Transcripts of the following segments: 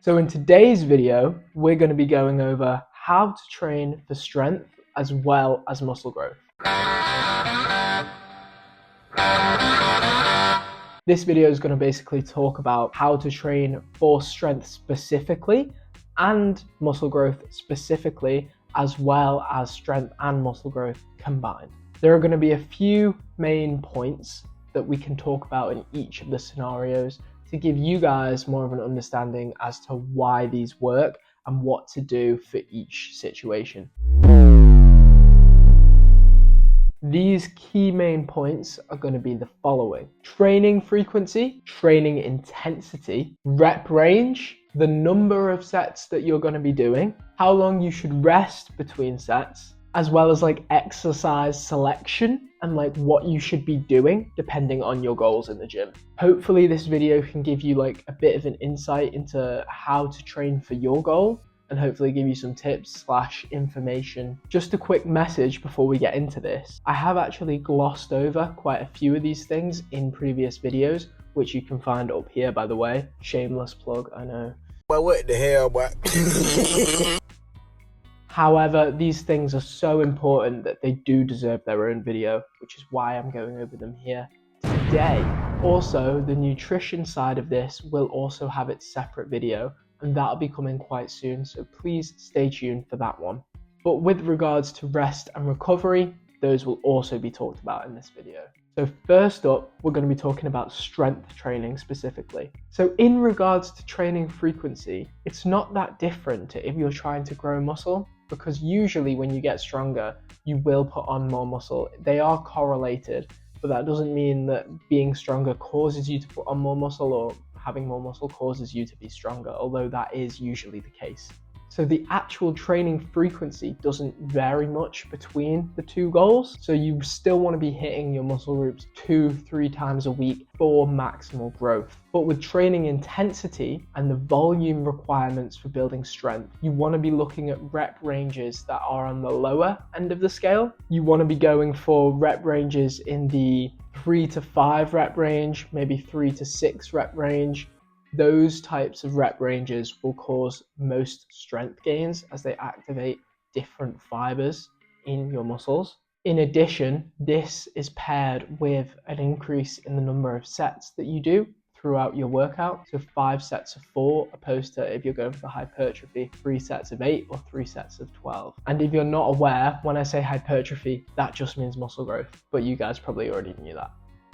So in today's video, we're going to be going over how to train for strength as well as muscle growth. This video is going to basically talk about how to train for strength specifically and muscle growth specifically, as well as strength and muscle growth combined. There are going to be a few main points that we can talk about in each of the scenarios to give you guys more of an understanding as to why these work and what to do for each situation. These key main points are going to be the following: training frequency, training intensity, rep range, the number of sets that you're going to be doing, how long you should rest between sets, as well as exercise selection and what you should be doing depending on your goals in the gym. Hopefully this video can give you a bit of an insight into how to train for your goal and hopefully give you some tips / information. Just a quick message before we get into this. I have actually glossed over quite a few of these things in previous videos, which you can find up here, by the way. Shameless plug, I know. But what the hell, boy? However, these things are so important that they do deserve their own video, which is why I'm going over them here today. Also, the nutrition side of this will also have its separate video, and that'll be coming quite soon, so please stay tuned for that one. But with regards to rest and recovery, those will also be talked about in this video. So first up, we're going to be talking about strength training specifically. So in regards to training frequency, it's not that different to if you're trying to grow muscle, because usually when you get stronger, you will put on more muscle. They are correlated, but that doesn't mean that being stronger causes you to put on more muscle, or having more muscle causes you to be stronger, although that is usually the case. So the actual training frequency doesn't vary much between the two goals. So you still want to be hitting your muscle groups 2-3 times a week for maximal growth. But with training intensity and the volume requirements for building strength, you want to be looking at rep ranges that are on the lower end of the scale. You want to be going for rep ranges in the 3 to 5 rep range, maybe 3 to 6 rep range. Those types of rep ranges will cause most strength gains as they activate different fibers in your muscles. In addition, this is paired with an increase in the number of sets that you do throughout your workout. So 5 sets of 4 opposed to, if you're going for hypertrophy, 3 sets of 8 or 3 sets of 12. And if you're not aware, when I say hypertrophy, that just means muscle growth, but you guys probably already knew that.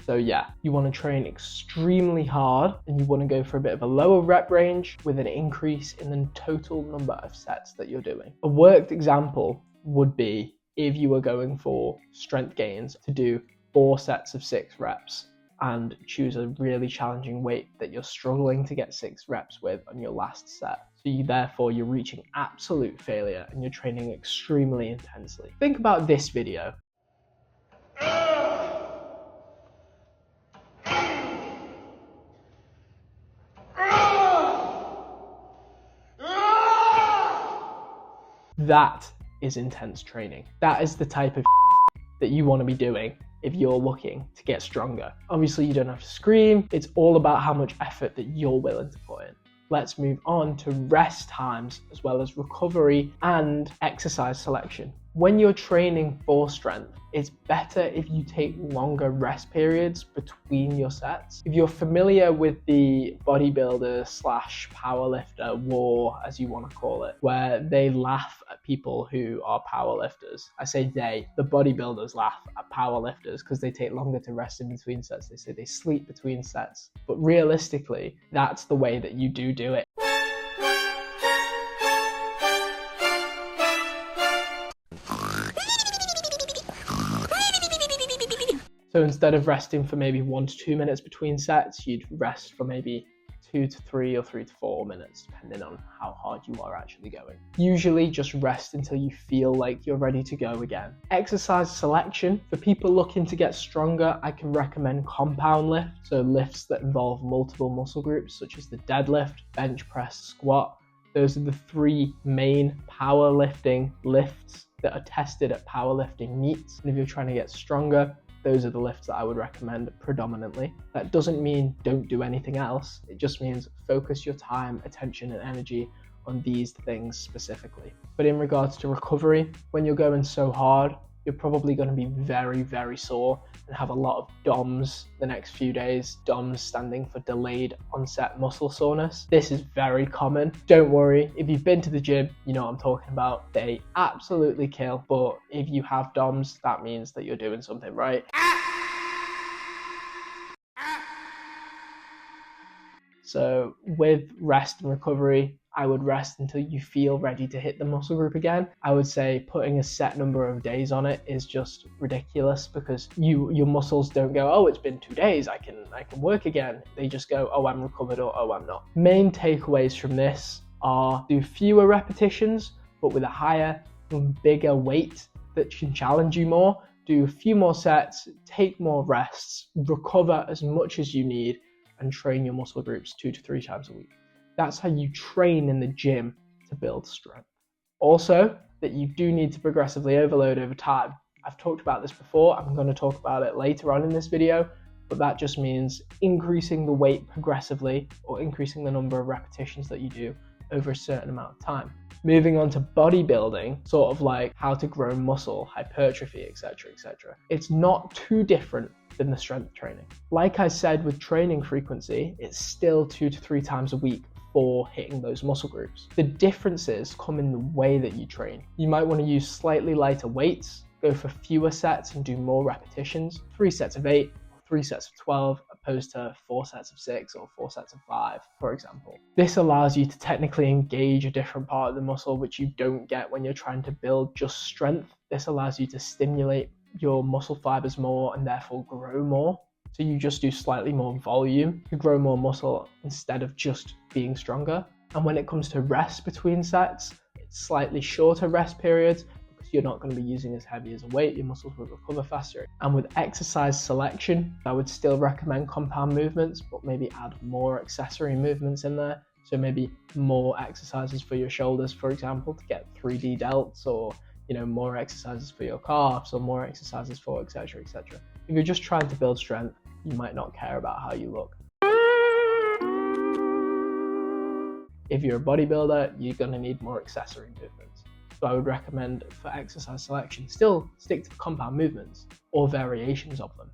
So yeah, you want to train extremely hard and you want to go for a bit of a lower rep range with an increase in the total number of sets that you're doing. A worked example would be if you were going for strength gains to do 4 sets of 6 reps and choose a really challenging weight that you're struggling to get 6 reps with on your last set. So therefore you're reaching absolute failure and you're training extremely intensely. Think about this video. That is intense training. That is the type of that you want to be doing if you're looking to get stronger. Obviously, you don't have to scream. It's all about how much effort that you're willing to put in. Let's move on to rest times as well as recovery and exercise selection. When you're training for strength, it's better if you take longer rest periods between your sets. If you're familiar with the bodybuilder / powerlifter war, as you want to call it, where they laugh at people who are powerlifters. I say they, the bodybuilders laugh at powerlifters because they take longer to rest in between sets. They say they sleep between sets. But realistically, that's the way that you do it. So instead of resting for maybe 1 to 2 minutes between sets, you'd rest for maybe 2 to 3 or 3 to 4 minutes, depending on how hard you are actually going. Usually just rest until you feel like you're ready to go again. Exercise selection. For people looking to get stronger, I can recommend compound lift. So lifts that involve multiple muscle groups, such as the deadlift, bench press, squat. Those are the 3 main powerlifting lifts that are tested at powerlifting meets. And if you're trying to get stronger, those are the lifts that I would recommend predominantly. That doesn't mean don't do anything else. It just means focus your time, attention, and energy on these things specifically. But in regards to recovery, when you're going so hard, you're probably going to be very, very sore and have a lot of DOMS the next few days. DOMS standing for delayed onset muscle soreness. This is very common. Don't worry, if you've been to the gym, you know what I'm talking about. They absolutely kill, but if you have DOMS, that means that you're doing something right. So with rest and recovery, I would rest until you feel ready to hit the muscle group again. I would say putting a set number of days on it is just ridiculous, because your muscles don't go, oh, it's been 2 days, I can work again. They just go, oh, I'm recovered, or oh, I'm not. Main takeaways from this are do fewer repetitions, but with a higher and bigger weight that can challenge you more. Do a few more sets, take more rests, recover as much as you need, and train your muscle groups 2 to 3 times a week. That's how you train in the gym to build strength. Also, that you do need to progressively overload over time. I've talked about this before, I'm going to talk about it later on in this video, but that just means increasing the weight progressively, or increasing the number of repetitions that you do over a certain amount of time. Moving on to bodybuilding, sort of like how to grow muscle, hypertrophy, etc., etc. It's not too different than the strength training. Like I said, with training frequency, it's still 2 to 3 times a week for hitting those muscle groups. The differences come in the way that you train. You might want to use slightly lighter weights, go for fewer sets and do more repetitions, 3 sets of 8, 3 sets of 12, opposed to 4 sets of 6 or 4 sets of 5, for example. This allows you to technically engage a different part of the muscle, which you don't get when you're trying to build just strength. This allows you to stimulate your muscle fibers more and therefore grow more. So you just do slightly more volume to grow more muscle instead of just being stronger. And when it comes to rest between sets, it's slightly shorter rest periods, because you're not going to be using as heavy as a weight, your muscles will recover faster. And with exercise selection, I would still recommend compound movements, but maybe add more accessory movements in there. So maybe more exercises for your shoulders, for example, to get 3D delts, or more exercises for your calves, or more exercises for etc., etc. If you're just trying to build strength, you might not care about how you look. If you're a bodybuilder, you're going to need more accessory movements. So I would recommend for exercise selection, still stick to compound movements or variations of them,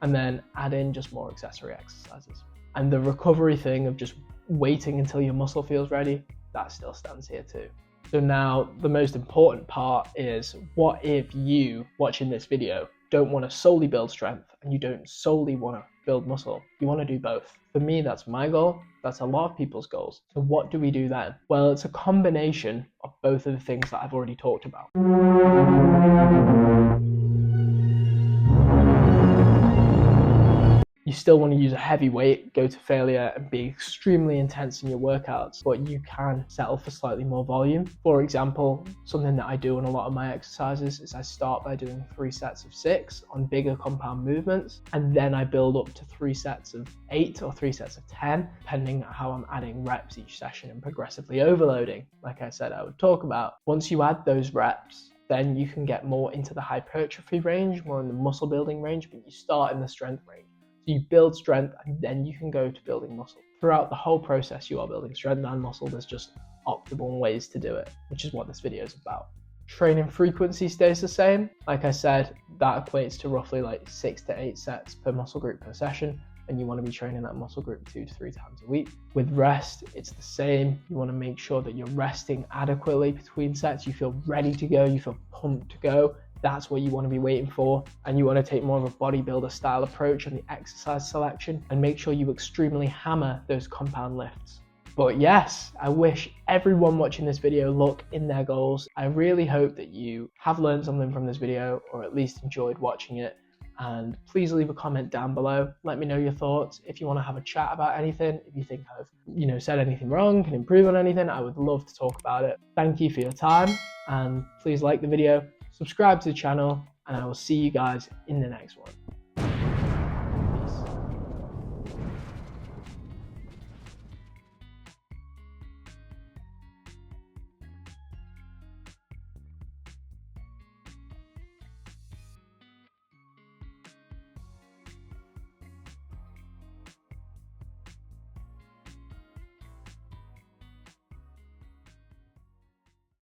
and then add in just more accessory exercises. And the recovery thing of just waiting until your muscle feels ready, that still stands here too. So now the most important part is, what if you watching this video don't want to solely build strength and you don't solely want to build muscle? You want to do both. For me, that's my goal. That's a lot of people's goals. So what do we do then? Well, it's a combination of both of the things that I've already talked about. You still want to use a heavy weight, go to failure, and be extremely intense in your workouts, but you can settle for slightly more volume. For example, something that I do in a lot of my exercises is I start by doing 3 sets of 6 on bigger compound movements, and then I build up to 3 sets of 8 or 3 sets of 10, depending on how I'm adding reps each session and progressively overloading, like I said I would talk about. Once you add those reps, then you can get more into the hypertrophy range, more in the muscle building range, but you start in the strength range. So you build strength and then you can go to building muscle. Throughout the whole process, you are building strength and muscle. There's just optimal ways to do it, which is what this video is about. Training frequency stays the same. Like I said, that equates to roughly like 6 to 8 sets per muscle group per session, and you want to be training that muscle group 2 to 3 times a week. With rest, it's the same. You want to make sure that you're resting adequately between sets. You feel ready to go, you feel pumped to go. That's what you want to be waiting for, and you want to take more of a bodybuilder style approach on the exercise selection and make sure you extremely hammer those compound lifts. But yes, I wish everyone watching this video luck in their goals. I really hope that you have learned something from this video, or at least enjoyed watching it. And please leave a comment down below. Let me know your thoughts. If you want to have a chat about anything, if you think I've said anything wrong, can improve on anything, I would love to talk about it. Thank you for your time, and please like the video, subscribe to the channel, and I will see you guys in the next one.